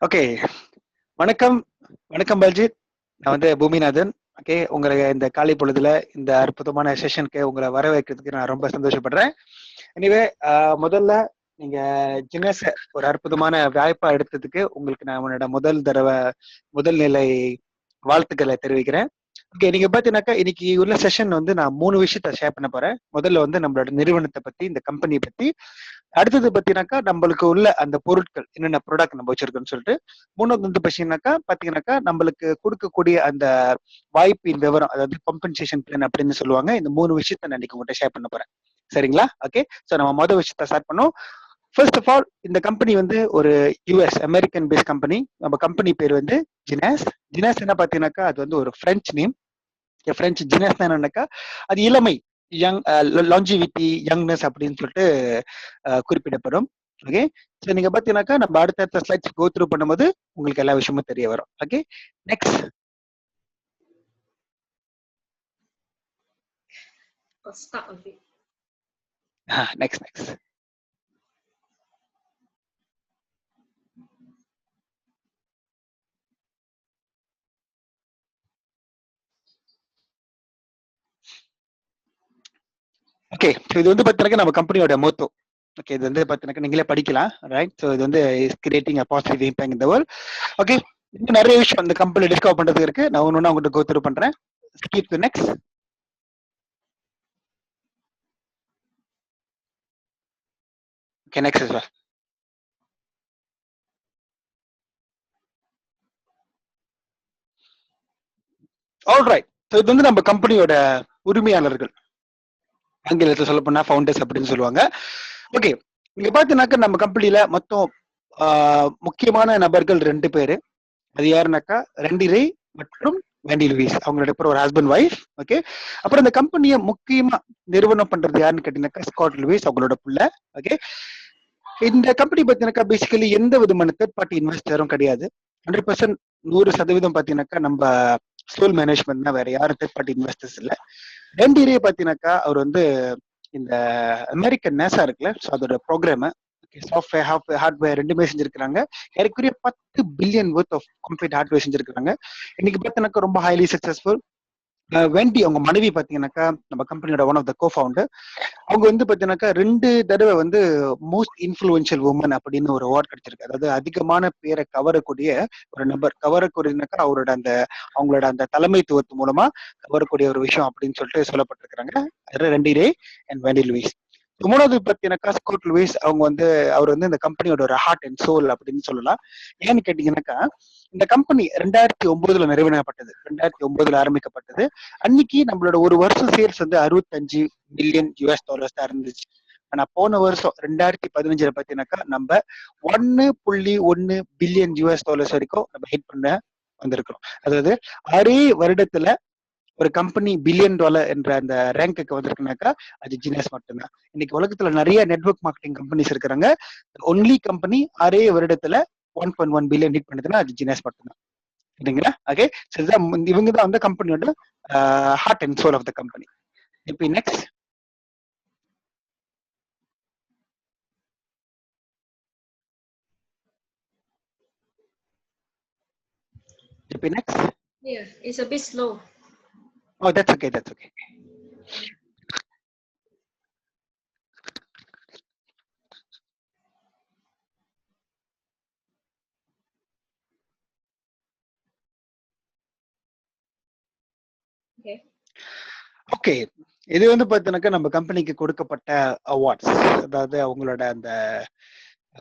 Okay, வணக்கம். வணக்கம் பல்ஜித். நான் வந்து பூமிநாதன். ஓகே, உங்களை இந்த காலை பொழுதுல இந்த அற்புதமான செஷனுக்கு உங்களை வரவேற்கிறதுக்கு நான் ரொம்ப சந்தோஷப்படுறேன். எனிவே, முதல்ல நீங்க ஜினேஸ் ஒரு அற்புதமான வாய்ப்பா எடுத்ததுக்கு உங்களுக்கு நான் உன்னோட முதல் நிலை வாழ்த்துக்களை தெரிவிக்கிறேன். ஓகே, நீங்க பாத்தீங்கன்னாக்கா இன்னைக்கு உள்ள செஷன் வந்து நான் 3 விஷயத்த ஷேர் பண்ண போறேன். முதல்ல வந்து நம்மளோட நிறுவனத்தை பத்தி, இந்த கம்பெனி பத்தி. அடுத்தது பாத்தீங்கன்னாக்கா நம்மளுக்கு உள்ள அந்த பொருட்கள் என்னென்ன ப்ராடக்ட் நம்ம வச்சிருக்கோம்னு சொல்லிட்டு. மூணாவது வந்து பாத்தீங்கன்னாக்கா நம்மளுக்கு கொடுக்கக்கூடிய அந்த வாய்ப்பின் விவரம், அதாவது காம்பன்சேஷன் பிளான் அப்படின்னு சொல்லுவாங்க. இந்த 3 விஷயத்த நான் இன்னைக்கு உங்கள்கிட்ட ஷேர் பண்ண போறேன். சரிங்களா? ஓகே, ஸோ நம்ம முதல் விஷயத்த ஸ்டார்ட் பண்ணோம். ஃபர்ஸ்ட் ஆஃப் ஆல், இந்த கம்பெனி வந்து ஒரு யூஎஸ் அமெரிக்கன் பேஸ்ட் கம்பெனி. நம்ம கம்பெனி பேர் வந்து ஜினாஸ். ஜினாஸ் என்ன பாத்தீங்கன்னாக்கா அது வந்து ஒரு பிரெஞ்சு நேம். பிரெஞ்சு ஜினாஸ் என்னன்னாக்கா அது இளமை, யங், லாஞ்சிவிட்டி, யங்னஸ் அப்படின்னு சொல்லிட்டு குறிப்பிடப்படும். ஓகே, ஸோ நீங்க பாத்தீங்கன்னாக்கா நம்ம அடுத்த ஸ்லைட்ஸ் கோ த்ரூ பண்ணும்போது உங்களுக்கு எல்லா விஷயமும் தெரிய வரும். Okay, next. Next. Okay, so இது வந்து பாத்தீங்கன்னா நம்ம கம்பெனியோட மோட்டோ. ஓகே, இது வந்து பாத்தீங்கன்னா நீங்களே படிக்கலாம், ரைட்? ஸோ இது வந்து creating a positive impact in the world. Okay, இன்னும் நிறைய விஷயம் அந்த கம்பெனி டிஸ்கவர் பண்றதுக்கு இருக்கு. நான் ஒன்று உங்கள்கிட்ட கோ த்ரூ பண்றேன். Skip to next. Okay, next sir. Alright, so இது வந்து நம்ம கம்பெனியோட உரிமையாளர்கள், ஆங்கிலத்தில் சொல்ல போனா ஃபவுண்டர்ஸ் அப்படின்னு சொல்லுவாங்க. ஓகே, நீங்க பாத்தீங்கன்னாக்கா நம்ம கம்பெனில மொத்தம் முக்கியமான நபர்கள் 2 பேரு. அது யாருனாக்கா ரெண்டி ரே மற்றும் வேண்டி லூயிஸ். அவங்களோட பேர் ஒரு ஹஸ்பண்ட் ஒய்ஃப். ஓகே, அப்புறம் இந்த கம்பெனியை முக்கியமா நிறுவனம் பண்றது யாருன்னு கேட்டீங்கன்னாக்கா ஸ்காட் லூயிஸ், அவங்களோட புள்ள. ஓகே, இந்த கம்பெனி பார்த்தீங்கன்னாக்கா பேசிக்கலி எந்த விதமான தேர்ட் பார்ட்டி இன்வெஸ்டரும் கிடையாது. 100% 100% பார்த்தீங்கன்னாக்கா நம்ம சோல் மேனேஜ்மெண்ட் தான், வேற யாரும் தேர்ட் பார்ட்டி இன்வெஸ்டர்ஸ் இல்லை. ரெண்டிரே பார்த்தீங்கன்னாக்கா அவர் வந்து இந்த அமெரிக்கன் நேசா இருக்குல்ல, ஸோ அதோட ப்ரோக்ராம் சாஃப்ட்வேர் ஹார்ட்வேர் ரெண்டுமே செஞ்சிருக்காங்க. ஏற்குரிய 10 billion worth of complete hardware செஞ்சிருக்காங்க. இன்னைக்கு பார்த்தீங்கன்னாக்கா ரொம்ப ஹைலி சக்சஸ்ஃபுல். வெண்டி அவங்க மனைவி பார்த்தீங்கன்னாக்கா நம்ம கம்பெனியோட one of the co founder. அவங்க வந்து பார்த்தீங்கன்னாக்கா 2 தடவை வந்து மோஸ்ட் இன்ஃப்ளூயன்ஷியல் உமன் அப்படின்னு ஒரு அவார்ட் கிடைச்சிருக்கு. அதாவது அதிகமான பேரை கவரக்கூடிய ஒரு நபர். கவரக்கூடியனாக்கா அவங்களோட அந்த தலைமைத்துவத்து மூலமா கவரக்கூடிய ஒரு விஷயம் அப்படின்னு சொல்லிட்டு சொல்லப்பட்டிருக்கிறாங்க. ரெண்டி ரே அண்ட் வெண்டி லூயிஸ். மூணாவது பார்த்தீங்கன்னாக்கா ஸ்காட் லூயிஸ். அவர் வந்து இந்த கம்பெனியோட ஒரு ஹார்ட் அண்ட் சோல் அப்படின்னு சொல்லலாம். ஏன்னு கேட்டீங்கன்னாக்கா இந்த கம்பெனி 2009 நிறுவனப்பட்டது. 2009 ஆரம்பிக்கப்பட்டது. அன்னைக்கு நம்மளோட ஒரு வருஷம் சேல்ஸ் வந்து 65 மில்லியன் யூஎஸ் டாலர்ஸ் தான் இருந்துச்சு. ஆனா போன வருஷம் 2015 பாத்தீங்கன்னாக்கா நம்ம 1.1 பில்லியன் யூஎஸ் டாலர்ஸ் வரைக்கும் நம்ம ஹிட் பண்ண வந்திருக்கிறோம். அதாவது 6 வருடத்துல ஒரு கம்பெனி பில்லியன் டாலர் என்ற அந்த ரேங்க்கு வந்திருக்குனாக்கா அது ஜினஸ் மட்டும்தான். இன்னைக்கு உலகத்துல நிறைய நெட்வொர்க் மார்க்கெட்டிங் கம்பெனிஸ் இருக்கிறாங்க. ஒன்லி கம்பெனி 6 வருடத்துல 1.1 பில்லியன் ஹிட் பண்ணுதுன்னா அது ஜினஸ் மட்டும்தான். சரிங்களா? ஓகே, இவங்க தான் வந்து கம்பெனியோட heart and soul of the company. இப்போ நெக்ஸ்ட். இப்போ next. Yeah, it's a bit slow. Oh, that's okay. Okay. Okay, இது வந்து பார்த்தீங்கன்னாக்கா நம்ம கம்பெனிக்கு கொடுக்கப்பட்ட அவார்ட்ஸ், அதாவது அவங்களோட அந்த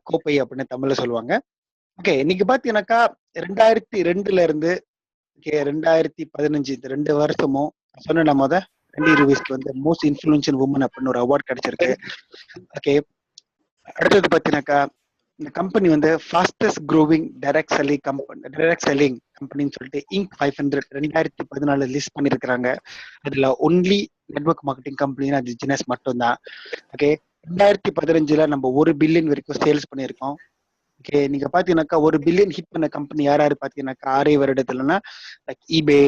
கோப்பை அப்படின்னு தமிழ்ல சொல்லுவாங்க. ஓகே, இன்னைக்கு பாத்தீங்கன்னாக்கா 2002 இருந்து 2015 இந்த 2 வருஷமும் சொன்ன ரெண்டி லூயிஸ்க்கு வந்து மோஸ்ட் இன்ஃப்ளூயன்ஷியல் உமன் அப்படின்னு ஒரு அவார்ட் கிடைச்சிருக்கு. ஓகே, அடுத்தது பாத்தீங்கன்னாக்கா இந்த கம்பெனி வந்து ஃபாஸ்டஸ்ட் க்ரோவிங் டைரக்ட் செல்லிங் கம்பெனின்னு சொல்லிட்டு இங்க் 500 2014 லிஸ்ட் பண்ணிருக்கிறாங்க. அதுல ஒன்லி நெட்வொர்க் மார்க்கெட்டிங் கம்பெனினா அது ஜினஸ் மட்டும்தான். ஓகே, 2015 நம்ம 1 பில்லியன் வரைக்கும் சேல்ஸ் பண்ணியிருக்கோம். ஓகே, நீங்க பாத்தீங்கன்னாக்கா 1 பில்லியன் ஹிட் பண்ண கம்பெனி யாரு பாத்தீங்கன்னாக்கா 6 வருடத்துலன்னா லைக் ஈபே,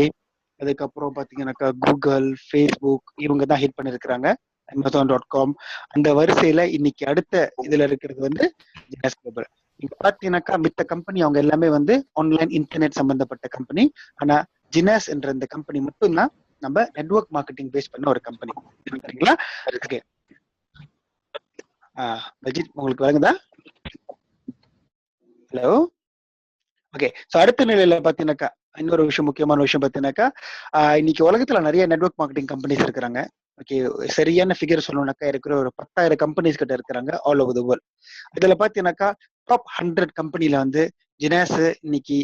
அதுக்கப்புறம் பாத்தீங்கன்னாக்கா கூகுள், ஃபேஸ்புக், இவங்க தான் ஹிட் பண்ணிருக்கிறாங்க. Amazon.com. அந்த வரிசையில இன்னைக்கு அடுத்த இதுல இருக்கிறது வந்து ஜினஸ் குளோபல். நீங்க பாத்தீங்கன்னாக்கா மித்த கம்பெனி அவங்க எல்லாமே வந்து ஆன்லைன் இன்டர்நெட் சம்பந்தப்பட்ட கம்பெனி. ஆனா ஜினாஸ் என்ற இந்த கம்பெனி மட்டும்தான் நம்ம நெட்வொர்க் மார்க்கெட்டிங் பேஸ் பண்ண ஒரு கம்பெனி. சரிங்களா? ஓகே, பஜித் உங்களுக்கு வழங்குதா? ஹலோ. ஓகே, ஸோ அடுத்த நிலையில பாத்தீங்கன்னாக்கா இன்னொரு விஷயம், முக்கியமான விஷயம் பாத்தீங்கன்னாக்கா இன்னைக்கு உலகத்துல நிறைய நெட்வொர்க் மார்க்கெட்டிங் கம்பெனிஸ் இருக்கிறாங்க. ஓகே, சரியான ஃபிகர் சொல்லணும்னாக்கா இருக்கிற ஒரு 10,000 கம்பெனிஸ் கிட்ட இருக்கிறாங்க ஆல் ஓவர் த வேர்ல்ட். இதுல பாத்தீங்கன்னாக்கா டாப் 100 கம்பெனில வந்து ஜினாஸ் இன்னைக்கு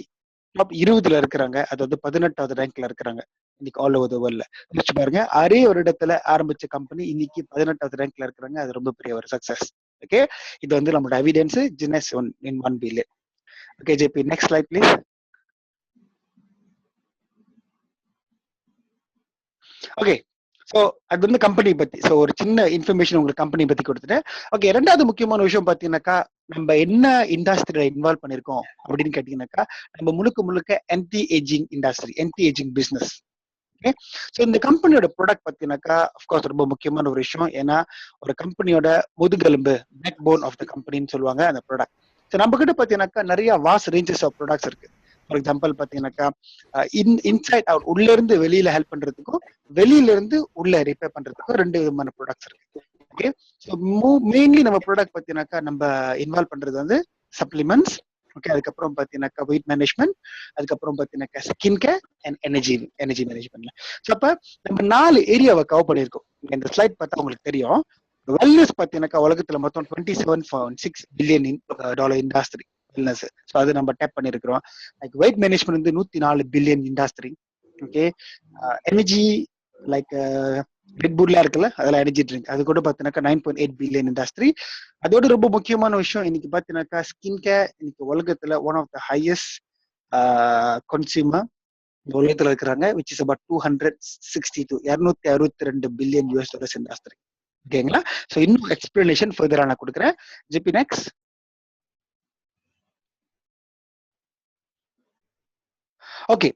டாப் 20ல இருக்கிறாங்க. அது வந்து 18வது ரேங்க்ல இருக்கிறாங்க இன்னைக்கு ஆல் ஓவர் த வேர்ல்ட்ல. யோசிச்சு பாருங்க, அரே ஒரு இடத்துல ஆரம்பிச்ச கம்பெனி இன்னைக்கு 18வது ரேங்க்ல இருக்கிறாங்க. அது ரொம்ப பெரிய ஒரு சக்சஸ். ஓகே, இது வந்து நம்மளோட evidence Jeunesse in 1 billion. Okay JP, next slide please. Okay, so அது வந்து கம்பெனி பத்தி. ஸோ ஒரு சின்ன இன்ஃபர்மேஷன் உங்களுக்கு கம்பெனி பத்தி கொடுத்துட்டேன். ஓகே, ரெண்டாவது முக்கியமான விஷயம் பார்த்தீங்கன்னாக்கா நம்ம என்ன இண்டஸ்ட்ரியில இன்வால்வ் பண்ணிருக்கோம் அப்படின்னு கேட்டீங்கன்னாக்கா நம்ம முழுக்க முழுக்க anti ageing industry, anti ageing business. Okay, so இந்த கம்பெனியோட ப்ராடக்ட் பார்த்தீங்கன்னாக்கா அஃப்கோர்ஸ் ரொம்ப முக்கியமான ஒரு விஷயம். ஏன்னா ஒரு கம்பெனியோட முதுகெலும்பு, பேக் போன் ஆஃப் த கம்பெனின்னு சொல்லுவாங்க அந்த ப்ராடக்ட். ஸோ நம்ம கிட்ட பார்த்தீங்கன்னாக்கா நிறைய வாஸ் ரேஞ்சஸ் ஆஃப் ப்ராடக்ட்ஸ் இருக்கு. ஃபார் எக்ஸாம்பிள் பார்த்தீங்கன்னாக்கா இன்சைட் அவுட், உள்ள இருந்து வெளியில ஹெல்ப் பண்றதுக்கும் வெளியில இருந்து உள்ள ரிப்பேர் பண்றதுக்கும் 2 விதமான ப்ராடக்ட்ஸ் இருக்கு. ஓகே, ஸோ மெயின்லி நம்ம ப்ராடக்ட் பார்த்தீங்கன்னாக்கா நம்ம இன்வால்வ் பண்றது வந்து சப்ளிமெண்ட்ஸ். ஓகே, அதுக்கப்புறம் பார்த்தீங்கன்னாக்கா வெயிட் மேனேஜ்மெண்ட், அதுக்கப்புறம் பார்த்தீங்கன்னாக்கா ஸ்கின் கேர் அண்ட் எனர்ஜி மேனேஜ்மெண்ட்ல. ஸோ அப்ப நம்ம 4 ஏரியாவை கவர் பண்ணியிருக்கோம். இந்த ஸ்லைட் பார்த்தா உங்களுக்கு தெரியும். வெல்னஸ் பார்த்தீங்கன்னாக்கா உலகத்துல மொத்தம் $27.6 பில்லியன் இண்டஸ்ட்ரி வெல்னஸ். ஸோ அது நம்ம டேப் பண்ணிருக்கிறோம். லைக் வெயிட் மேனேஜ்மெண்ட் வந்து 104 billion industry. Okay, energy like red புல்லாம் இருக்குல்ல, அதெல்லாம் எனர்ஜி ட்ரிங்க், அது கூட பார்த்தீங்கன்னாக்கா 9.8 பில்லியன் இண்டஸ்ட்ரி. அதோட ரொம்ப முக்கியமான விஷயம் இன்னைக்கு பார்த்தீங்கன்னாக்கா ஸ்கின் கேர் இன்னைக்கு உலகத்துல one of the highest consumer இந்த உலகத்துல இருக்கிறாங்க, which is about 262 billion US dollars industry. ஓகேங்களா? ஸோ இன்னும் எக்ஸ்பிளனேஷன் ஃபர்தரா நான் கொடுக்குறேன். GB next. ஓகே,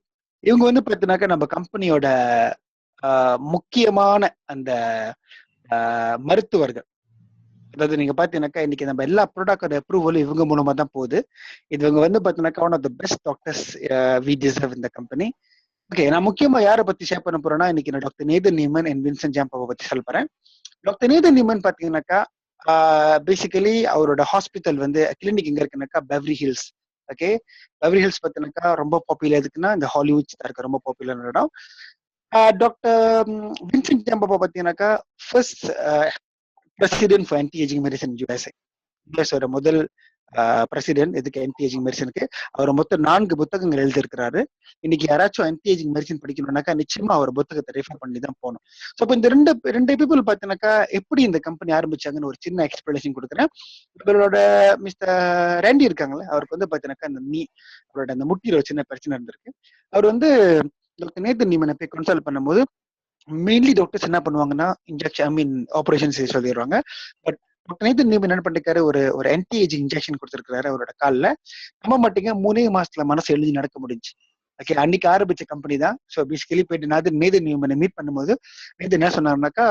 இவங்க வந்து பார்த்தீங்கன்னாக்கா நம்ம கம்பெனியோட முக்கியமான அந்த மருத்துவர்கள். அதாவது நீங்க பாத்தீங்கன்னாக்கா இன்னைக்கு நம்ம எல்லா ப்ராடக்டோட அப்ரூவலும் இவங்க மூலமா தான் போகுது. இவங்க வந்து பாத்தீங்கன்னாக்கா one of the best doctors we deserve இந்த கம்பெனி. ஓகே, நான் முக்கியமா யாரை பத்தி ஷேர் பண்ண போறேன்னா இன்னைக்கு நான் doctor Nathan Newman and Vincent ஜாம்பாவை பத்தி சொல்ல போறேன். டாக்டர் நேதன் நியூமன் பாத்தீங்கன்னாக்கா பேசிக்கலி அவரோட ஹாஸ்பிட்டல் வந்து கிளினிக் எங்க இருக்குன்னாக்கா Beverly Hills. Okay, Beverly Hills பாத்தீங்கன்னாக்கா ரொம்ப பாப்புலர் எதுக்குன்னா இந்த ஹாலிவுட் இருக்க ரொம்ப பாப்புலர் இடம். டாக்டர் வின்சென்ட் ஜாம்பா பாத்தீங்கன்னாக்கா first president for anti aging medicine USA. யூஎஸோட முதல் பிரசிடென்ட் இதுக்கு ஆன்டி ஏஜிங் மெடிசனுக்கு. அவர் மொத்தம் 4 புத்தகங்கள் எழுதியிருக்கிறாரு. இன்னைக்கு யாராச்சும் ஆன்டி ஏஜிங் மெடிசன் படிக்கணும்னாக்கா நிச்சயமா அவர் புத்தகத்தை ரெஃபர் பண்ணி தான் போகணும். ஸோ இப்போ இந்த ரெண்டு பீப்புள் பார்த்தீங்கன்னாக்கா எப்படி இந்த கம்பெனி ஆரம்பிச்சாங்கன்னு ஒரு சின்ன எக்ஸ்பிளனேஷன் கொடுக்குறேன். இவரோட மிஸ்டர் ரேண்டி இருக்காங்களே, அவருக்கு வந்து பார்த்தீங்கன்னாக்கா அவரோட அந்த முட்டியில் ஒரு சின்ன பிரச்சனை இருந்திருக்கு. அவர் வந்து டாக்டர் நேதன் நியூமனை போய் கன்சல்ட் பண்ணும்போது மெயின்லி டாக்டர்ஸ் என்ன பண்ணுவாங்கன்னா இன்ஜெக்ஷன், ஐ மீன் ஆபரேஷன் செய்ய சொல்லிடுவாங்க. பட் டாக்டர் நேதன் நியூமன் என்ன பண்ணிருக்காரு, ஒரு ஆன்டி ஏஜிங் இன்ஜெக்ஷன் கொடுத்திருக்காரு அவரோட காலில். நம்ப மாட்டீங்க, 3 மாசத்துல மனசு எழுதி நடக்க முடிஞ்சு. ஓகே, அன்னைக்கு ஆரம்பிச்ச கம்பெனி தான். ஸோ பேசிக்கலி போயிட்டு நேதன் நியூமனை மீட் பண்ணும்போது நேதன் என்ன சொன்னாருனாக்கா,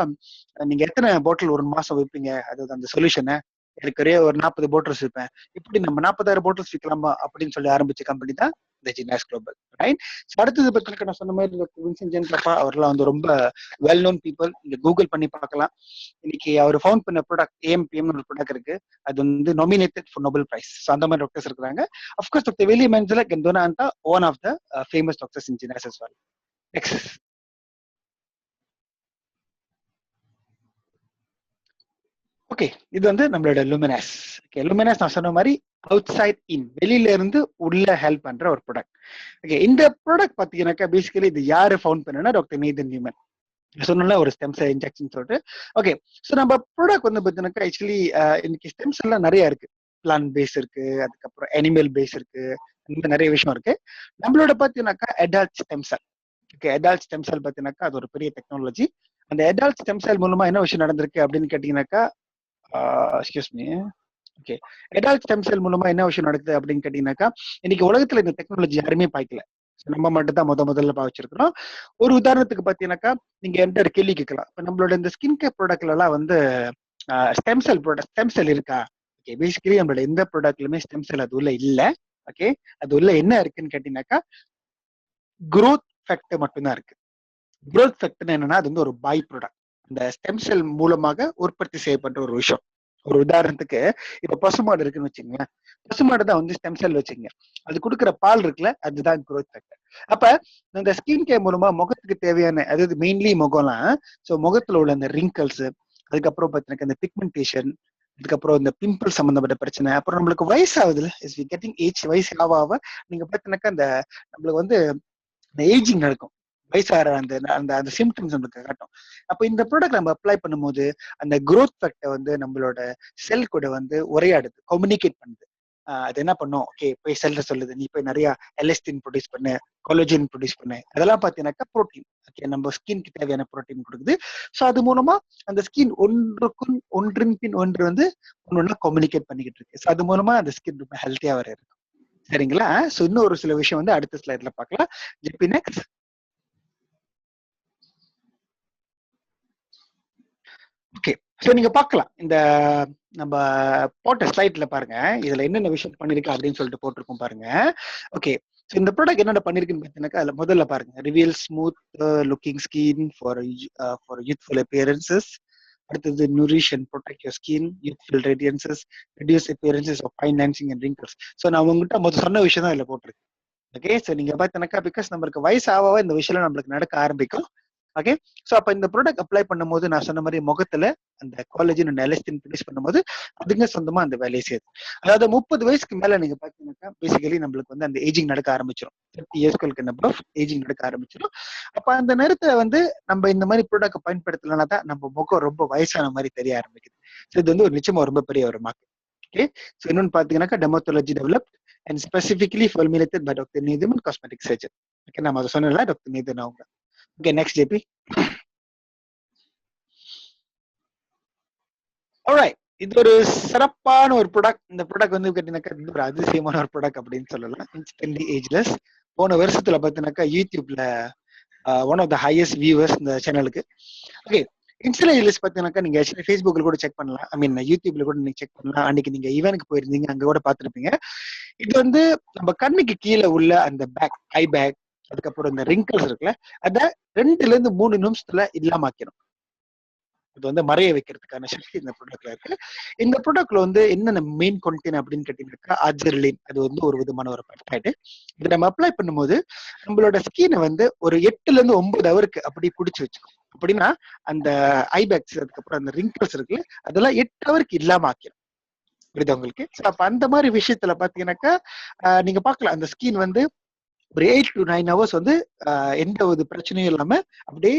நீங்க எத்தனை பாட்டில் ஒரு மாசம் வைப்பீங்க, அதாவது அந்த சொல்யூஷனை எனக்கு ஒரு 40 பாட்டில்ஸ் விற்பேன், இப்படி நம்ம 40,000 பாட்டில்ஸ் விற்கலாமா அப்படின்னு சொல்லி ஆரம்பிச்ச கம்பெனி தான் இந்த ஜினாஸ் குளோபல். ரைட். அடுத்தது பத்தி நான் சொன்ன மாதிரி வின்சென்ட் ஜாம்பா அவர்லாம் வந்து ரொம்ப வெல் நோன் பீப்புள். நீங்க கூகுள் பண்ணி பார்க்கலாம். இன்னைக்கு அவர் ஃபவுண்ட் பண்ண ப்ராடக்ட் AMPM ஒரு ப்ராடக்ட் இருக்கு, அது வந்து nominated for Nobel prize. So அந்த மாதிரி டாக்டர்ஸ் இருக்கிறாங்க. அஃப்கோர்ஸ் டாக்டர் வில்லியம் மென்சலா கெண்டோனா one of the famous doctors in Jeunesse as well. Next. Okay, இது வந்து நம்மளோட லுமினாஸ். ஓகே, லுமினாஸ் நான் சொன்ன மாதிரி அவுட் சைட் இன், வெளியில இருந்து உள்ள ஹெல்ப் பண்ற ஒரு ப்ராடக்ட். ஓகே, இந்த ப்ராடக்ட் பாத்தீங்கன்னாக்கா பேசிக்கலி இது யாரு ஃபவுண்ட் பண்ணனா டாக்டர் நேதன் நியூமன். சொன்னல ஒரு ஸ்டெம் செல் இன்ஜெக்ஷன் சொல்லிட்டு. ஓகே, ஸோ நம்ம ப்ராடக்ட் வந்து பார்த்தீங்கன்னாக்கா ஆக்சுவலி இன்னைக்கு ஸ்டெம் செல்லாம் நிறைய இருக்கு. பிளான்ட் பேஸ் இருக்கு, அதுக்கப்புறம் அனிமல் பேஸ் இருக்கு, இந்த நிறைய விஷயம் இருக்கு. நம்மளோட பார்த்தீங்கன்னாக்கா அடால்ட் ஸ்டெம் செல். ஓகே, அடால்ட் ஸ்டெம் செல் பார்த்தீங்கன்னாக்கா அது ஒரு பெரிய டெக்னாலஜி. அந்த அடால்ட் ஸ்டெம் செல் மூலமா என்ன விஷயம் நடந்திருக்கு அப்படின்னு கேட்டீங்கன்னாக்கா, excuse me. Okay, adult stem cell மூலமா என்ன விஷயம் நடக்குது அப்படின்னு கேட்டீங்கன்னாக்கா, இன்னைக்கு உலகத்துல இந்த டெக்னாலஜி யாருமே பார்க்கல. நம்ம மட்டும் தான் முதல்ல பாவிச்சிருக்கிறோம். ஒரு உதாரணத்துக்கு பாத்தீங்கன்னாக்கா, நீங்க என்கிட்ட ஒரு கேள்வி கேட்கலாம், இப்ப நம்மளோட இந்த ஸ்கின் கேர் ப்ராடக்ட்ல எல்லாம் வந்து ஸ்டெம் செல் இருக்கா, ஓகே, பேசிக்கலி நம்மளோட எந்த ப்ராடக்ட்லுமே ஸ்டெம் செல் அது உள்ள இல்ல. ஓகே, அது உள்ள என்ன இருக்குன்னு கேட்டீங்கன்னாக்கா growth ஃபேக்டர் மட்டும்தான் இருக்கு. growth ஃபேக்டர் என்னன்னா அது வந்து ஒரு பை ப்ராடக்ட், அந்த ஸ்டெம் செல் மூலமாக உற்பத்தி செய்யப்பட்ட ஒரு விஷயம். ஒரு உதாரணத்துக்கு இப்ப பசுமாடு இருக்குன்னு வச்சுக்கோங்க, பசுமாடு தான் வந்து ஸ்டெம் செல் வச்சுக்கோங்க, அது கொடுக்குற பால் இருக்குல்ல, அதுதான் growth ஃபேக்டர். அப்ப இந்த ஸ்கின் கேர் மூலமா முகத்துக்கு தேவையான, அதாவது மெயின்லி முகம்லாம், ஸோ முகத்துல உள்ள அந்த ரிங்கிள்ஸ், அதுக்கப்புறம் பார்த்தீங்கன்னா இந்த பிக்மெண்டேஷன், அதுக்கப்புறம் இந்த பிம்பிள் சம்பந்தப்பட்ட பிரச்சனை, அப்புறம் நம்மளுக்கு வயசாகுதுல, இஸ் வி கெட்டிங் ஏஜ், வயசு ஆக ஆக நீங்க பார்த்தீங்கன்னாக்கா அந்த நம்மளுக்கு வந்து இந்த ஏஜிங் நடக்கும், வயசாகிற அந்த அந்த அந்த சிம்டம்ஸ் நமக்கு காட்டும். அப்ப இந்த ப்ராடக்ட் நம்ம அப்ளை பண்ணும்போது அந்த growth ஃபேக்டர் வந்து நம்மளோட செல் கூட வந்து உரையாடுது, கம்யூனிகேட் பண்ணுது. அது என்ன பண்ணும், ஓகே போய் செல்ல சொல்லுது, நீ போய் நிறைய எலஸ்டின் ப்ரொடியூஸ் பண்ணு, கொலோஜின் ப்ரொடியூஸ் பண்ணு, அதெல்லாம் பார்த்தீங்கன்னாக்கா ப்ரோட்டீன், ஓகே நம்ம ஸ்கின்க்கு தேவையான ப்ரோட்டீன் கொடுக்குது. ஸோ அது மூலமா அந்த ஸ்கின் ஒன்றுக்கும் ஒன்றின் பின் ஒன்று வந்து ஒன்னொன்னா கம்யூனிகேட் பண்ணிக்கிட்டு இருக்கு. ஸோ அது மூலமா அந்த ஸ்கின் ரொம்ப ஹெல்த்தியா வர இருக்கும். சரிங்களா? ஸோ இன்னும் ஒரு சில விஷயம் வந்து அடுத்த ஸ்லைட்ல பார்க்கலாம். GB next. ஓகே, ஸோ நீங்க பார்க்கலாம், இந்த நம்ம போட்ட ஸ்லைட்ல பாருங்க, இதுல என்னென்ன விஷயம் பண்ணிருக்கு அப்படின்னு சொல்லிட்டு போட்டிருக்கோம் பாருங்க. ஓகே, ஸோ இந்த ப்ராடக்ட் என்னென்ன பண்ணிருக்குன்னு பார்த்தீங்கன்னாக்கா அதுல முதல்ல பாருங்க, reveal smooth looking skin for youthful appearances. அடுத்தது nourish and protect your skin, youthful radiances, reduce appearances of fine lines and wrinkles. So நான் உங்ககிட்ட முதல் சொன்ன விஷயம் தான் இதுல போட்டிருக்கு. ஓகே, ஸோ நீங்க பார்த்தீங்கன்னாக்கா பிகாஸ் நம்மளுக்கு வயசு ஆக இந்த விஷயம் நம்மளுக்கு நடக்க ஆரம்பிக்கும். ஓகே, ஸோ அப்ப இந்த ப்ராடக்ட் அப்ளை பண்ணும்போது நான் சொன்ன மாதிரி முகத்துல அந்த காலேஜின் அண்ட் எலஸ்டின் ப்ரொடியூஸ் பண்ணும்போது அதுங்க சொந்தமா அந்த வேலையை செய்யுது. அதாவது 30 வயசுக்கு மேல நீங்க பாத்தீங்கன்னாக்கா பேசிக்கலி நம்மளுக்கு வந்து அந்த ஏஜிங் நடக்க ஆரம்பிச்சிடும், 30 இயர்ஸ்களுக்கு அப்புறம் ஏஜிங் நடக்க ஆரம்பிச்சிடும். அப்ப அந்த நேரத்துல வந்து நம்ம இந்த மாதிரி ப்ராடக்ட் பயன்படுத்தலன்னா தான் நம்ம முகம் ரொம்ப வயசான மாதிரி தெரிய ஆரம்பிக்குது. ஸோ இது வந்து ஒரு நிச்சயமா ரொம்ப பெரிய ஒரு மார்க்கெட். ஓகே, ஸோ இன்னொன்னு பாத்தீங்கன்னாக்கா dermatology developed and specifically formulated by doctor Neethan cosmetic surgeon. Okay, நம்ம அதை சொன்னல டாக்டர் நீதன் அவங்க. Okay, next JP. ஆல்ரைட், இது ஒரு சிறப்பான ஒரு ப்ராடக்ட். இந்த ப்ராடக்ட் வந்து கேட்டீங்கன்னாக்கா இது ஒரு அதிசயமான ஒரு ப்ராடக்ட் அப்படின்னு சொல்லலாம். Instantly ageless. போன வருஷத்துல பாத்தீங்கன்னாக்கா யூடியூப்ல one of the highest viewers இந்த சேனலுக்கு. ஓகே, இன்ஸ்டன்ட்லி ஏஜ்லெஸ் பாத்தீங்கன்னாக்கா நீங்க ஆக்சுவலி ஃபேஸ்புக்ல கூட செக் பண்ணலாம், ஐ மீன் யூடியூப்ல கூட நீங்க செக் பண்ணலாம். அன்னைக்கு நீங்க ஈவென்ட்க்கு போயிருந்தீங்க, அங்க கூட பாத்துருப்பீங்க. இது வந்து நம்ம கண்ணுக்கு கீழே உள்ள அந்த பேக், ஐ பேக், அதுக்கப்புறம் இந்த ரிங்கிள்ஸ் இருக்குல்ல, அத 2 to 3 நிமிஷத்துல இல்லாம ஆக்கிடும். இது வந்து மறைய வைக்கிறதுக்கான சக்தி இந்த ப்ராடக்ட்ல இருக்கு. இந்த ப்ராடக்ட்ல வந்து என்னென்ன மெயின் கண்டென்ட் அப்படின்னு கேட்டீங்கன்னாக்கா அஜர்லின், அது வந்து ஒரு விதமான ஒரு பெப்டைடு. இதை நம்ம அப்ளை பண்ணும்போது நம்மளோட ஸ்கினை வந்து ஒரு 8 to 9 ஹவருக்கு அப்படி பிடிச்சி வச்சுக்கும். அப்படின்னா அந்த ஐபேக்ஸ், அதுக்கப்புறம் அந்த ரிங்கிள்ஸ் இருக்கு, அதெல்லாம் 8 ஹவருக்கு இல்லாம ஆக்கிடும். புரியுது உங்களுக்கு? அப்ப அந்த மாதிரி விஷயத்துல பாத்தீங்கன்னாக்கா நீங்க பாக்கலாம், அந்த ஸ்கின் வந்து ஒரு 8 to 9 ஹவர்ஸ் வந்து எந்த ஒரு பிரச்சனையும் இல்லாம அப்படியே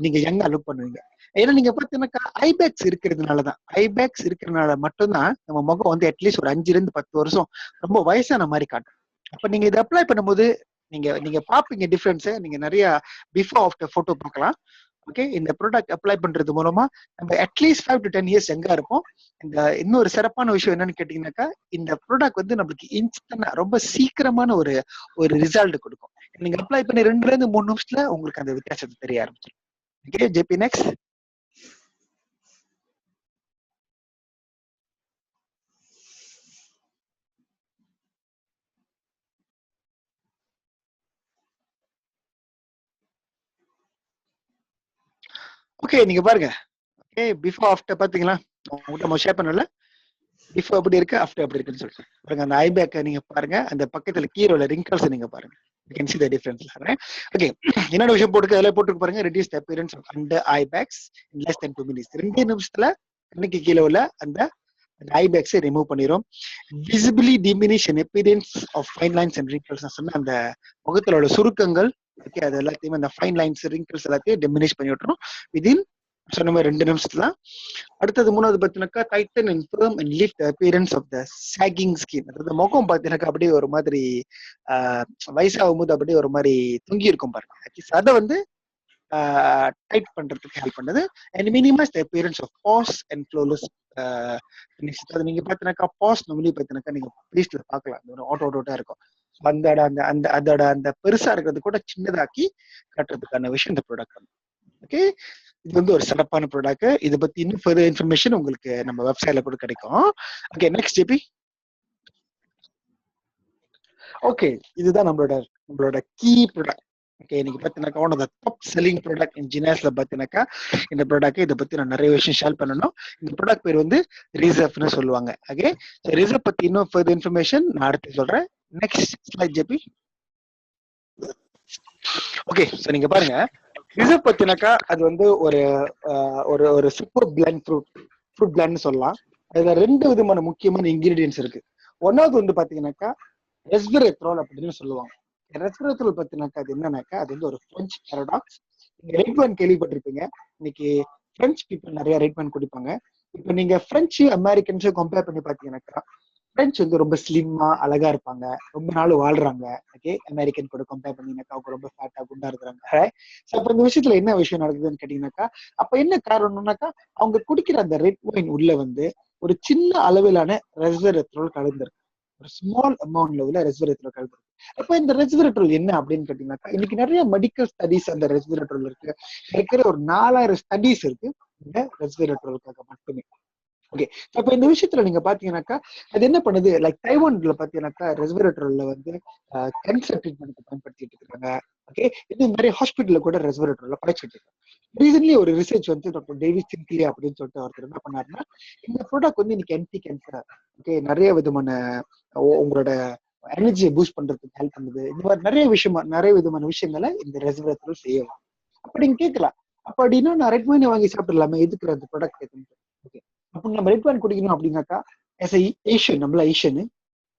நீங்க யங்கா லுக் பண்ணுவீங்க. ஏன்னா நீங்க பாத்தீங்கன்னாக்கா ஐபேக்ஸ் இருக்கிறதுனாலதான், ஐபேக்ஸ் இருக்கிறதுனால மட்டும்தான் நம்ம முகம் வந்து அட்லீஸ்ட் ஒரு 5 to 10 வருஷம் ரொம்ப வயசான மாதிரி காட்டும். அப்ப நீங்க இதை அப்ளை பண்ணும்போது நீங்க நீங்க பாப்பீங்க டிஃபரன்ஸ். நீங்க நிறைய பிஃபோர் ஆஃப்டர் போட்டோ பார்க்கலாம். ஓகே, இந்த ப்ராடக்ட் அப்ளை பண்றது மூலமா நம்ம அட்லீஸ்ட் 5 to 10 இயர்ஸ் எங்க இருப்போம். இந்த இன்னொரு சிறப்பான விஷயம் என்னன்னு கேட்டீங்கன்னாக்கா, இந்த ப்ராடக்ட் வந்து நம்மளுக்கு இன்ஸ்டன்டா ரொம்ப சீக்கிரமான ஒரு ஒரு ரிசல்ட் கொடுக்கும். நீங்க அப்ளை பண்ணி 2 to 3 நிமிஷத்துல உங்களுக்கு அந்த வித்தியாசத்தை தெரிய ஆரம்பிச்சிடும். Okay JP next. ஓகே, நீங்க பாருங்க. ஓகே, பிஃபோர் ஆஃப்டர் பாத்தீங்களா, உங்கள்கிட்ட நம்ம ஷேர் பண்ணல, பிஃபோர் அப்படி இருக்கு, ஆஃப்டர் அப்படி இருக்குன்னு சொல்லிட்டு பாருங்க. அந்த ஐபேக்கை நீங்க பாருங்க, அந்த பக்கத்துல கீழே உள்ள ரிங்கிள்ஸ் நீங்க பாருங்க. You can see the difference. Okay, என்னோட விஷயம் போட்டுருக்கு, அதில் போட்டுருக்கு பாருங்க. reduce the appearance of under eye bags in less than 2 minutes. 2 நிமிஷத்துல கண்ணுக்கு கீழே உள்ள அந்த ஐ பேக்ஸை ரிமூவ் பண்ணிரும். Visibly diminish an appearance of fine lines and wrinkles. நான் சொன்ன அந்த முகத்துல உள்ள சுருக்கங்கள், ஓகே, அது எல்லாத்தையுமே அந்த ஃபைன் லைன்ஸ், ரிங்கிள்ஸ் எல்லாத்தையும் டிமினிஷ் பண்ணி விட்டுரும் விதின் சொன்ன மாதிரி 2 நிமிஷத்துல. அடுத்தது மூணாவது பார்த்தீங்கன்னாக்கா tighten and firm and lift appearance of the sagging skin. அதாவது முகம் பார்த்தீங்கன்னாக்கா அப்படியே ஒரு மாதிரி வயசாகும் போது அப்படியே ஒரு மாதிரி தொங்கி இருக்கும் பாருங்க. அதை வந்து டைட் பண்றதுக்கு ஹெல்ப் பண்ணுது. And minimize the appearance of pores and flawless finish. அது நீங்க பார்த்தீங்கன்னாக்கா பாஸ் நம்மளே பார்த்தீங்கன்னாக்கா நீங்க ப்ளீஸ்ல பார்க்கலாம், ஓட்டா இருக்கும். அந்த அந்த அந்த அதோட அந்த பெருசா இருக்கிறது கூட சின்னதாக்கி காட்டுறதுக்கான விஷயம் இந்த ப்ராடக்ட். ஓகே, இது வந்து ஒரு சிறப்பான ப்ராடக்ட். இதை பத்தி இன்னும் ஃபர்தர் இன்ஃபர்மேஷன் உங்களுக்கு நம்ம வெப்சைட்ல கூட கிடைக்கும். Okay, next JP. ஓகே, இதுதான் நம்மளோட கீ ப்ராடக்ட். ஓகே, இன்னைக்கு பார்த்தீங்கன்னாக்கா one of the top selling product in ஜினேஸ்ல பார்த்தீங்கன்னாக்கா இந்த ப்ராடக்ட். இதை பத்தி நான் நிறைய விஷயம் ஷேர் பண்ணணும். இந்த ப்ராடக்ட் பேர் வந்து ரிசர்வ்னு சொல்லுவாங்க. ஓகே, ஸோ ரிசர்வ் பத்தி இன்னும் ஃபர்தர் இன்ஃபர்மேஷன் நான் அடுத்து சொல்றேன். Next slide JP. Okay, so நீங்க பாருங்க, ரிசர்வ் பத்தினாக்கா அது வந்து ஒரு ஒரு ஒரு சூப்பர் பிளண்ட் ஃப்ரூட் பிளண்ட்னு சொல்லலாம். அதுல 2 விதமான முக்கியமான இன்கிரீடியன்ஸ் இருக்கு. ஒன்னாவது வந்து பாத்தீங்கன்னாக்கா ரெஸ்வெரட்ரோல் அப்படின்னு சொல்லுவாங்க. ரெஸ்வெரட்ரோல் பத்தினாக்கா அது என்னன்னாக்கா அது வந்து ஒரு பிரெஞ்சு பாரடாக்ஸ். நீங்க ரெட் ஒயின் கேள்விப்பட்டிருப்பீங்க. இன்னைக்கு பிரெஞ்சு பீப்புள் நிறைய ரெட் ஒயின் குடிப்பாங்க. இப்போ நீங்க பிரெஞ்சு அமெரிக்கன்ஸும் கம்பேர் பண்ணி பாத்தீங்கன்னாக்கா பிரெஞ்சு வந்து ரொம்ப ஸ்லிம்மா அழகா இருப்பாங்க, ரொம்ப நாள் வாழ்றாங்க. ஓகே, அமெரிக்கன் கூட கம்பேர் பண்ணீங்கன்னாக்கா அவங்க ரொம்ப ஃபேட்டா குண்டா இருக்கிறாங்க. ஸோ அப்ப இந்த விஷயத்துல என்ன விஷயம் நடக்குதுன்னு கேட்டீங்கன்னாக்கா, அப்ப என்ன காரணம்னாக்கா அவங்க குடிக்கிற அந்த ரெட் ஒயின் உள்ள வந்து ஒரு சின்ன அளவிலான ரெஸ்வெரட்ரோல் கலந்துருக்கு. ஒரு ஸ்மால் அமௌண்ட்ல உள்ள ரெஸ்வெரட்ரோல் கலந்துருக்கு. அப்ப இந்த ரெஸ்வெரட்ரோல் என்ன அப்படின்னு கேட்டீங்கன்னாக்கா, இன்னைக்கு நிறைய மெடிக்கல் ஸ்டடிஸ் அந்த ரெஸ்வெரட்ரோல் இருக்கு. இருக்கிற ஒரு 4000 ஸ்டடிஸ் இருக்கு இந்த ரெஸ்வெரட்ரோலுக்காக மட்டுமே. ஓகே, அப்ப இந்த விஷயத்துல நீங்க பாத்தீங்கன்னாக்கா அது என்ன பண்ணுது, லைக் தைவான்ல பாத்தீங்கன்னாக்கா ரெஸ்வெரட்ரோல்ல வந்து கேன்சர் ட்ரீட்மெண்ட்க்கு பயன்படுத்திட்டு இருக்காங்க. ஓகே, இது நிறைய ஹாஸ்பிட்டல்ல கூட ரெஸ்வெரட்ரோல்ல படைச்சிட்டு இருக்காங்க. ரீசன்ட்லி ஒரு ரிசர்ச் வந்து டாக்டர் டேவிட் சின்க்லியா அப்படின்னு சொல்லிட்டு ஒருத்தர் என்ன பண்ணாருன்னா, இந்த ப்ராடக்ட் வந்து இன்னைக்கு ஆன்டி கேன்சர், ஓகே, நிறைய விதமான உங்களோட எனர்ஜியை பூஸ்ட் பண்றதுக்கு ஹெல்ப் பண்ணுது. இந்த மாதிரி நிறைய விதமான விஷயங்களை இந்த ரெஸ்வெரட்ரோல் செய்யலாம். அப்ப நீங்க கேட்கலாம், அப்ப அப்படின்னா நான் ரெட் ஒயின் வாங்கி சாப்பிடலாமே, எதுக்கு அந்த ப்ராடக்ட் கேட்கணும். ஓகே, அப்ப நம்ம ரெட் ஒயின் குடிக்கணும் அப்படின்னாக்கா ஏஷியன், நம்மள ஏஷியன்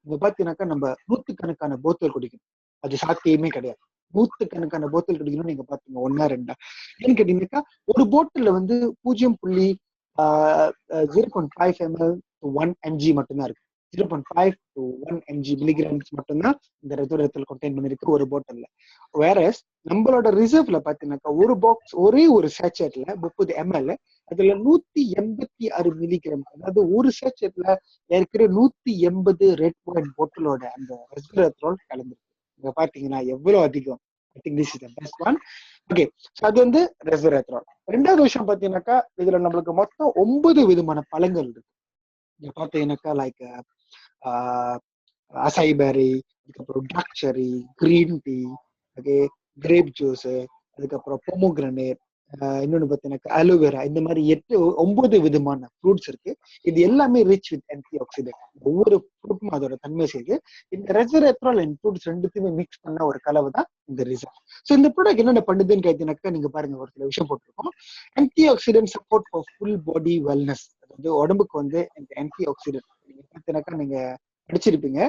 இங்க பாத்தீங்கன்னாக்கா நம்ம நூத்துக்கணக்கான போத்தல் குடிக்கணும். அது சாத்தியமே கிடையாது. நூத்துக்கணக்கான போத்தல் குடிக்கணும்னு நீங்க பாத்தீங்க ஒன்னா ரெண்டா. ஏன்னு கேட்டீங்கன்னாக்கா ஒரு போட்டல்ல வந்து 0.5 ml to 1 mg மட்டும்தான் இருக்கு. 0.5 to 1 mg மில்லிகிராம்ஸ் மட்டும்தான் இந்த ரெஸ்வெரட்ரோல் கண்டெயின் பண்ணிருக்கு ஒரு போட்டல்ல. வேறஸ் நம்மளோட ரிசர்வ்ல பாத்தீங்கன்னாக்கா ஒரு பாக்ஸ் ஒரே ஒரு சேச்சேட்ல 30 ml, அதுல 186 மில்லிகிராம், அதாவது ஒரு சேச்சேட்ல இருக்கிற 180 ரெட் ஒயின் போட்டலோட அந்த ரெஸ்வெரட்ரோல் கலந்துருக்கு. இங்க பாத்தீங்கன்னா எவ்வளவு அதிகம். I think this is the best one. Okay, so அது வந்து ரெஸ்வெரட்ரோல். ரெண்டாவது விஷயம் பாத்தீங்கன்னாக்கா இதுல நம்மளுக்கு மொத்தம் 9 விதமான பழங்கள் இருக்கு. இங்க பாத்தீங்கன்னாக்கா லைக் அசாய் பெர்ரி, அதுக்கப்புறம் dark cherry, green tea, okay, grape juice, அதுக்கப்புறம் பொமோகிரனேட், இன்னொன்னு பார்த்தீங்கன்னா அலோவேரா. இந்த மாதிரி 9 விதமான ஃப்ரூட்ஸ் இருக்கு. இது எல்லாமே ரிச் வித் ஆன்டி ஆக்சிடென்ட். ஒவ்வொரு ஃப்ரூட்டும் அதோட தன்மை செய்து இந்த ரெஸ்வெரட்ரோல் அண்ட் ஃப்ரூட்ஸ் ரெண்டுத்தையுமே மிக்ஸ் பண்ண ஒரு கலவை தான் இந்த ரிசர்வ். ஸோ இந்த ப்ராடக்ட் என்னென்ன பண்ணுதுன்னு கேட்டீங்கன்னாக்கா நீங்க பாருங்க, ஒரு சில விஷயம் போட்டிருக்கோம். Anti accident support for full body wellness. அதாவது உடம்புக்கு வந்து இந்த ஆன்டி ஆக்சிடென்ட் நீங்க பார்த்தீங்கன்னாக்கா நீங்க படிச்சிருப்பீங்க.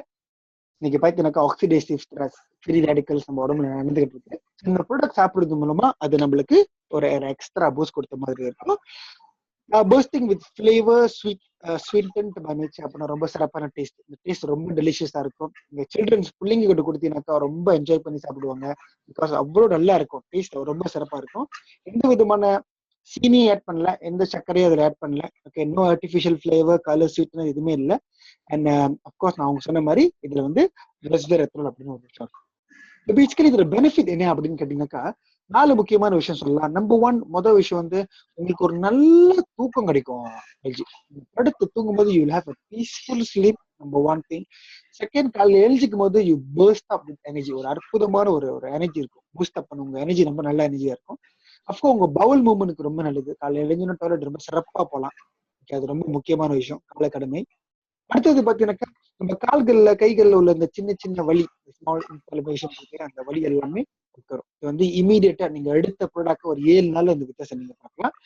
இன்னைக்கு பார்த்தீங்கன்னாக்கா ஆக்சிடேட்டிவ் ஸ்ட்ரெஸ், ஃப்ரீ ரேடிக்கல்ஸ் நம்ம உடம்புல நடந்துகிட்டு இருக்கு. இந்த ப்ராடக்ட் சாப்பிடுறது மூலமா அது நம்மளுக்கு ஒரு எக்ஸ்ட்ரா பூஸ்ட் கொடுத்த மாதிரி இருக்கும். Bursting with flavour, sweetened by nature அப்படின்னா ரொம்ப சிறப்பான டேஸ்ட். இந்த டேஸ்ட் ரொம்ப டெலிஷியஸா இருக்கும். இந்த சில்ட்ரன்ஸ் பிள்ளைங்க கிட்ட கொடுத்தீங்கன்னாக்கா ரொம்ப என்ஜாய் பண்ணி சாப்பிடுவாங்க. பிகாஸ் அவ்வளோ நல்லா இருக்கும், டேஸ்ட் ரொம்ப சிறப்பா இருக்கும். எந்த விதமான சீனி ஆட் பண்ணல, எந்த சர்க்கரையும் அதில் ஆட் பண்ணல. Okay, no artificial flavour, colour, sweetness எதுவுமே இல்லை. அண்ட் அப்கோர்ஸ் நான் அவங்க சொன்ன மாதிரி இதுல வந்து ரெஸ்வெரட்ரோல் அப்படின்னு ஒரு விஷயம். பேசிக்கலி இதுல பெனிஃபிட் என்ன அப்படின்னு கேட்டீங்கன்னாக்கா 4 முக்கியமான விஷயம் சொல்லலாம். நம்பர் 1, முதல் விஷயம் வந்து உங்களுக்கு ஒரு நல்ல தூக்கம் கிடைக்கும். படுத்து தூங்கும் போது you will have a peaceful sleep, number 1 thing. Second, காலையில் எழுஞ்சிக்கும் போது you burst up with energy. ஒரு அற்புதமான ஒரு எனர்ஜி இருக்கும், பூஸ்ட் அப் பண்ணும். உங்க எனர்ஜி ரொம்ப நல்ல எனர்ஜியா இருக்கும். அப்கோர்ஸ் உங்க பவுல் மூவ்மெண்ட்க்கு ரொம்ப நல்லது. காலையில் எழுஞ்சினா டாய்லெட் ரொம்ப சிறப்பா போகலாம். அது ரொம்ப முக்கியமான விஷயம், காலை கடமை. அடுத்தது பாத்தீங்கன்னாக்கா நம்ம கால்கள்ல கைகள்ல உள்ள இந்த சின்ன சின்ன வலி, ஸ்மால் இன்ஃப்ளமேஷன் இருக்கு, அந்த வலி எல்லாமே வரும். இது வந்து இமீடியட்டா நீங்க எடுத்த ப்ராடக்ட் ஒரு 7 நாள்ல இந்த வித்தியாசம் நீங்க பார்க்கலாம்.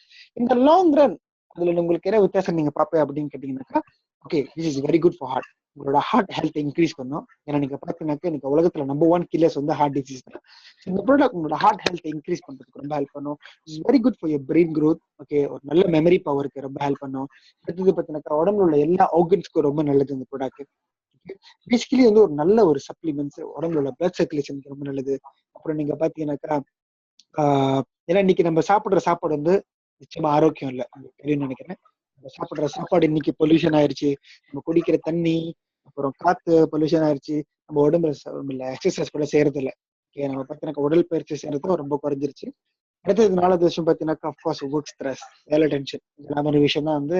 இந்த லாங் ரன் அதுல உங்களுக்கு என்ன வித்தியாசம் நீங்க பார்ப்பேன் அப்படின்னு கேட்டீங்கன்னாக்கா, okay, this is very good for heart. உங்களோட ஹார்ட் ஹெல்த் இன்க்ரீஸ் பண்ணும். ஏன்னா நீங்க பாத்தீங்கன்னாக்கா இன்னைக்கு உலகத்துல நம்பர் 1 கில்லர்ஸ் வந்து ஹார்ட் டிசீஸ் தான். இந்த ப்ராடக்ட் உங்களோட ஹார்ட் ஹெல்த் இன்க்ரீஸ் பண்றதுக்கு ரொம்ப ஹெல்ப் பண்ணும். It's very good for your brain growth. Okay, ஒரு நல்ல மெமரி பவருக்கு ரொம்ப ஹெல்ப் பண்ணும். அடுத்தது பாத்தீங்கன்னாக்கா உடம்புல உள்ள எல்லா ஆர்கன்ஸ்க்கும் ரொம்ப நல்லது இந்த ப்ராடக்ட். பேசிக்கலி வந்து ஒரு நல்ல ஒரு சப்ளிமெண்ட்ஸ், உடம்புல உள்ள பிளட் சர்க்குலேஷனுக்கு ரொம்ப நல்லது. அப்புறம் நீங்க பாத்தீங்கன்னாக்கா ஏன்னா இன்னைக்கு நம்ம சாப்பிடுற சாப்பாடு வந்து நிச்சயமா ஆரோக்கியம் இல்லை, உங்களுக்கு தெரியும்னு நினைக்கிறேன். நம்ம சாப்பிடுற சாப்பாடு இன்னைக்கு பொல்யூஷன் ஆயிருச்சு. நம்ம குடிக்கிற தண்ணி, அப்புறம் காத்து பொல்யூஷன் ஆயிருச்சு. நம்ம உடம்புல எக்ஸசைஸ் கூட செய்யறது இல்லை. நம்ம பார்த்தீங்கன்னா உடல் பயிற்சி செய்யறதும் ரொம்ப குறைஞ்சிருச்சு. அடுத்தது 4வது விஷயம் பார்த்தீங்கன்னாக்கா அஃப்கோர்ஸ் ஒர்க் ஸ்ட்ரெஸ், வேலை டென்ஷன், இதெல்லாம் மாதிரி விஷயம் தான் வந்து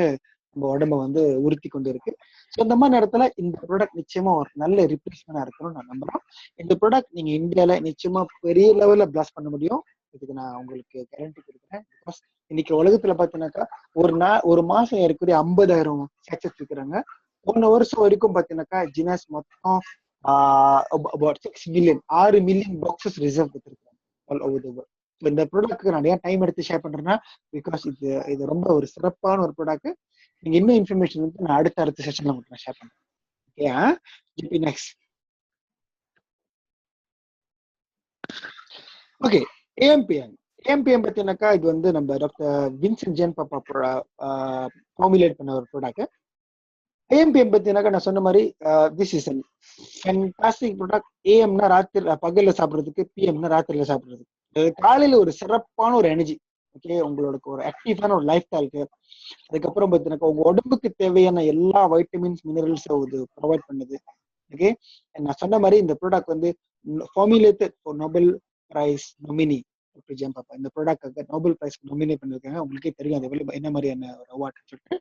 நம்ம உடம்ப வந்து உறுத்தி கொண்டு இருக்கு. ஸோ இந்த மாதிரி நேரத்துல இந்த ப்ராடக்ட் நிச்சயமா ஒரு நல்ல ரிப்ளேஸ்மெண்டா இருக்கணும்னு நான் நம்புறேன். இந்த ப்ராடக்ட் நீங்க இந்தியால நிச்சயமா பெரிய லெவல்ல பிளாஸ்ட் பண்ண முடியும். இதுக்கு நான் உங்களுக்கு கேரண்டி கொடுக்குறேன். பிகாஸ் இன்னைக்கு உலகத்துல பாத்தீங்கன்னாக்கா ஒரு மாசம் ஏற்கனவே 50,000 சேச்சஸ் விற்கிறாங்க. போன வருஷம் வரைக்கும் பாத்தீங்கன்னாக்கா ஜினாஸ் மொத்தம் about 6 million 6 million boxes reserve கொடுத்துருக்காங்க ஆல் ஓவர் த வேர்ல்ட். இந்த ப்ராடக்ட் நான் ஏன் டைம் எடுத்து ஷேர் பண்றேன்னா பிகாஸ் இது ரொம்ப ஒரு சிறப்பான ஒரு ப்ராடக்ட். நீங்க இன்னும் இன்ஃபர்மேஷன் வந்து நான் அடுத்த செஷன்ல உங்களுக்கு நான் ஷேர் பண்றேன். Okay GB next. Okay AM PM பார்த்தீங்கன்னாக்கா இது வந்து நம்ம டாக்டர் வின்சென்ட் ஜேன் பாப்பா ஃபார்முலேட் பண்ண ஒரு ப்ராடக்ட். ஏஎம்பிஎம் பார்த்தீங்கன்னாக்கா நான் சொன்ன மாதிரி திஸ் இஸ் ஃபேண்டாஸ்டிக் ப்ராடக்ட். ஏஎம்னா ராத்திரி பகல்ல சாப்பிட்றதுக்கு, பிஎம்னா ராத்திரில சாப்பிட்றதுக்கு. காலையில ஒரு சிறப்பான ஒரு எனர்ஜி, ஓகே, உங்களோட ஒரு ஆக்டிவான ஒரு லைஃப் ஸ்டைலுக்கு. அதுக்கப்புறம் பார்த்தீங்கன்னாக்கா உங்க உடம்புக்கு தேவையான எல்லா வைட்டமின்ஸ் மினரல்ஸும் இது ப்ரொவைட் பண்ணுது. ஓகே, நான் சொன்ன மாதிரி இந்த ப்ராடக்ட் வந்து formulated for Nobel prize nominee doctor Giampapa. இந்த ப்ராடக்ட் நோபல் பிரைஸ் நொமினேட் பண்ணிருக்காங்க. உங்களுக்கே தெரியும் அது என்ன மாதிரியான ஒரு அவார்ட் சொல்லிட்டு.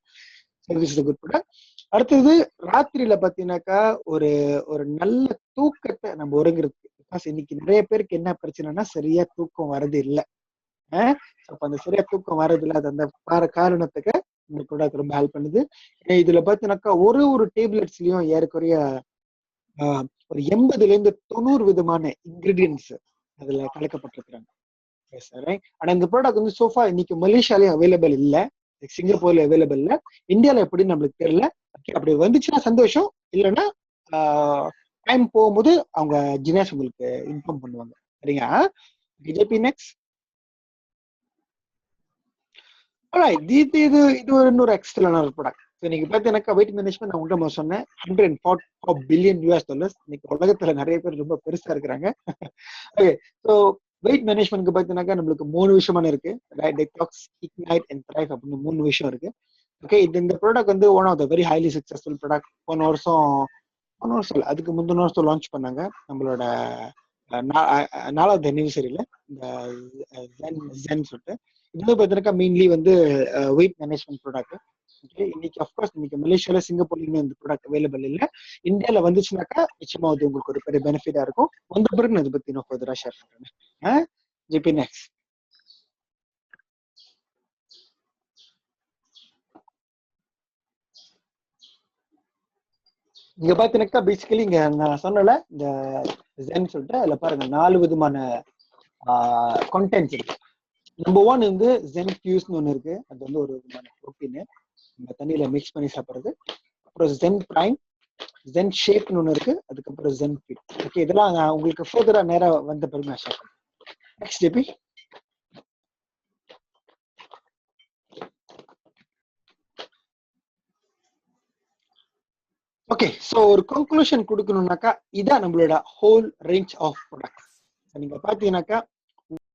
Good product. அடுத்தது ராத்திரியில பாத்தீங்கன்னாக்கா ஒரு ஒரு நல்ல தூக்கத்தை நம்ம ஒருங்கிறதுக்கு. பிகாஸ் இன்னைக்கு நிறைய பேருக்கு என்ன பிரச்சனைனா சரியா தூக்கம் வரது இல்லை. அப்ப அந்த சரியா தூக்கம் வரது இல்லை. அது அந்த காரணத்துக்கு இந்த ப்ராடக்ட் ரொம்ப ஹெல்ப் பண்ணுது. இதுல பாத்தீங்கன்னாக்கா ஒரு டேப்லெட்ஸ்லயும் ஏறக்குறைய ஒரு 80-90 விதமான இன்கிரீடியன்ஸ் அதுல கலக்கப்பட்டிருக்கிறாங்க. ஆனா இந்த ப்ராடக்ட் வந்து சோஃபா இன்னைக்கு மலேசியாலயும் அவைலபிள் இல்ல, சிங்கப்பூர்ல அவைலபிள் இல்ல, இந்தியால எப்படின்னு நம்மளுக்கு தெரியல. அப்படி வந்துச்சுன்னா சந்தோஷம், இல்லைன்னா டைம் போகும்போது அவங்க ஜினேஸ் உங்களுக்கு இன்ஃபார்ம் பண்ணுவாங்க. சரிங்களா? JP next. இது ஒரு இன்னொரு எக்ஸ்ட்ரான ஒரு ப்ராடக்ட். நீங்க பார்த்தீங்கன்னா வெயிட் மேனேஜ்மெண்ட் நான் உங்கள்கிட்ட சொன்னேன், $144 பில்லியன். இன்னைக்கு உலகத்துல நிறைய பேர் ரொம்ப பெருசா இருக்கிறாங்க. ஓகே, ஸோ வெயிட் மேனேஜ்மெண்ட்க்கு பார்த்தீங்கன்னாக்கா நம்மளுக்கு 3 விஷயமான இருக்கு. டெக்டாக்ஸ், இக்னைட் அண்ட் த்ரைவ் அப்படின்னு 3 விஷயம் இருக்கு. ஓகே, இந்த ப்ராடக்ட் வந்து one of the very highly successful product. போன வருஷம் அதுக்கு முந்தின வருஷம் லான்ச் பண்ணாங்க நம்மளோட 4வது அனிவர்சரியில இந்த ஜென் சொல்லிட்டு. இது பார்த்தீங்கன்னா மெயின்லி வந்து வெயிட் மேனேஜ்மெண்ட் ப்ராடக்ட். ஓகே, இன்னைக்கு அஃப்கோர்ஸ் இன்னைக்கு மலேசியால சிங்கப்பூர்லயுமே இந்த ப்ராடக்ட் அவைலபிள் இல்லை. இந்தியால வந்துச்சுனாக்கா நிச்சயமா அது உங்களுக்கு ஒரு பெரிய பெனிஃபிட்டா இருக்கும். வந்த பிறகு நான் இதை பத்தி நான் ஃபர்தரா ஷேர் பண்றேன். GB next. இங்க பாத்தீங்கன்னாக்கா பேசிக்கலி இங்க நான் சொன்னல இந்த ஜென் சொல்லிட்டு அதுல பாருங்க 4 விதமான கண்டென்ட்ஸ் இருக்கு. நம்பர் 1 வந்து ஜென் ஃபியூஸ்னு ஒன்று இருக்கு. அது வந்து ஒரு விதமான ப்ரோட்டீன் நம்ம தண்ணியில மிக்ஸ் பண்ணி சாப்பிடுறது. அப்புறம் ஜென் பிரைம், ஜென் ஷேப்னு ஒன்று இருக்கு. அதுக்கப்புறம் ஜென் ஃபிட். ஓகே, இதெல்லாம் நான் உங்களுக்கு ஃபர்தரா நேரா வந்த பிறகு நான் ஷேர் பண்றேன். Next JP. ஓகே, ஸோ ஒரு கன்க்ளூஷன் கொடுக்கணும்னாக்கா இதான் நம்மளோட ஹோல் ரேஞ்ச் ஆஃப் ப்ராடக்ட்ஸ். நீங்க பாத்தீங்கன்னாக்கா